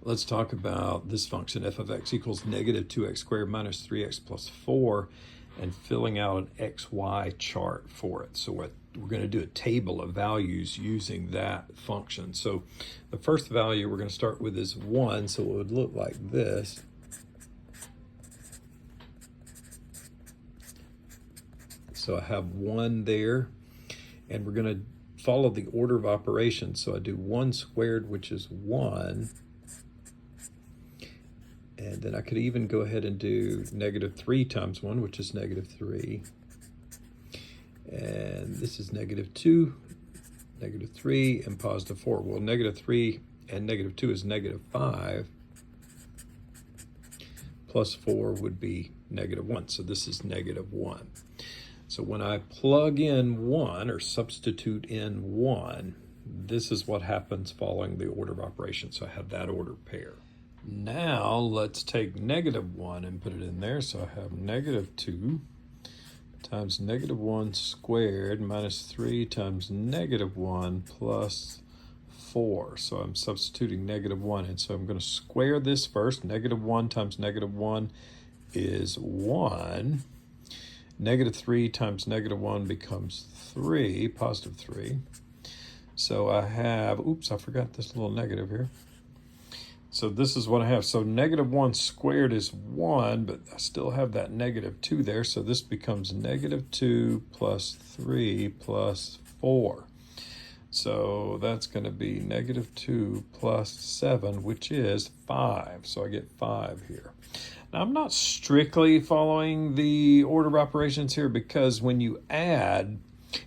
Let's talk about this function, f of x equals negative 2x squared minus 3x plus 4, and filling out an xy chart for it. So we're going to do a table of values using that function. So the first value we're going to start with is 1, so it would look like this. So I have 1 there, and we're going to follow the order of operations. So I do 1 squared, which is 1. And then I could even go ahead and do negative 3 times 1, which is negative 3. And this is negative 2, negative 3, and positive 4. Well, negative 3 and negative 2 is negative 5. Plus 4 would be negative 1. So this is negative 1. So when I plug in 1 or substitute in 1, this is what happens following the order of operations. So I have that order pair. Now let's take negative 1 and put it in there. So I have negative 2 times negative 1 squared minus 3 times negative 1 plus 4. So I'm substituting negative 1 in. So I'm going to square this first. Negative 1 times negative 1 is 1. Negative 3 times negative 1 becomes 3, positive 3. So I have, oops, I forgot this little negative here. So this is what I have. So negative 1 squared is 1, but I still have that negative 2 there. So this becomes negative 2 plus 3 plus 4. So that's going to be negative 2 plus 7, which is 5. So I get 5 here. Now I'm not strictly following the order of operations here, because when you add,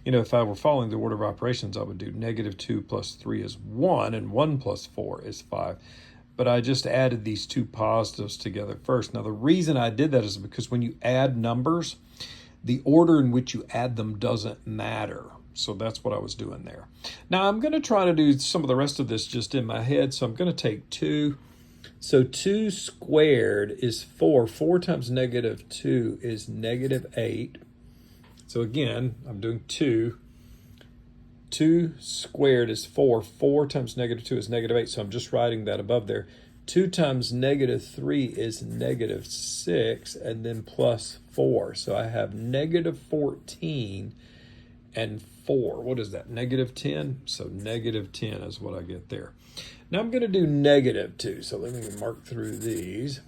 if I were following the order of operations, I would do negative 2 plus 3 is 1, and 1 plus 4 is 5. But I just added these two positives together first. Now, the reason I did that is because when you add numbers, the order in which you add them doesn't matter. So that's what I was doing there. Now, I'm going to try to do some of the rest of this just in my head. So I'm going to take 2. So 2 squared is 4. 4 times negative 2 is negative 8. So again, I'm doing 2. 2 squared is 4. 4 times negative 2 is negative 8. So I'm just writing that above there. 2 times negative 3 is negative 6, and then plus 4. So I have negative 14 and 4. What is that? Negative 10? So negative 10 is what I get there. Now I'm going to do negative 2. So let me mark through these.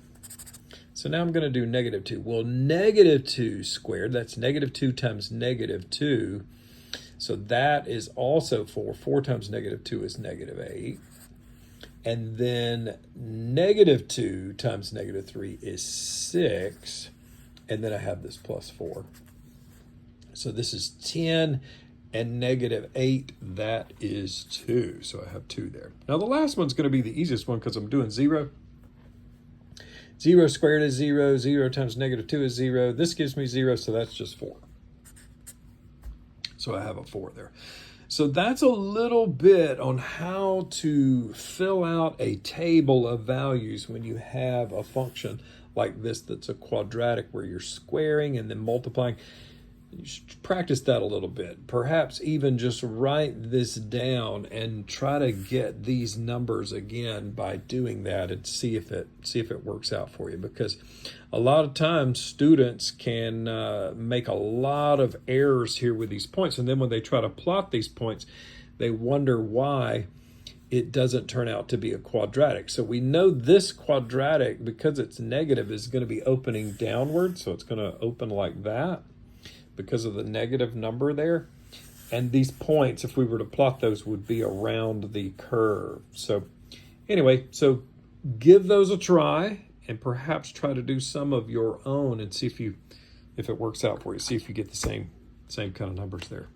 So now I'm going to do negative 2. Well, negative 2 squared, that's negative 2 times negative 2. So that is also 4. 4 times negative 2 is negative 8. And then negative 2 times negative 3 is 6. And then I have this plus 4. So this is 10, and negative 8, that is 2. So I have 2 there. Now the last one's going to be the easiest one because I'm doing 0. 0 squared is 0. 0 times negative 2 is 0. This gives me 0, so that's just 4. So I have a 4 there. So that's a little bit on how to fill out a table of values when you have a function like this that's a quadratic where you're squaring and then multiplying. You should practice that a little bit. Perhaps even just write this down and try to get these numbers again by doing that, and see if it works out for you. Because a lot of times students can make a lot of errors here with these points, and then when they try to plot these points, they wonder why it doesn't turn out to be a quadratic. So we know this quadratic, because it's negative, is going to be opening downward. So it's going to open like that, because of the negative number there. And these points, if we were to plot those, would be around the curve. So anyway, so give those a try, and perhaps try to do some of your own and see if it works out for you. See if you get the same kind of numbers there.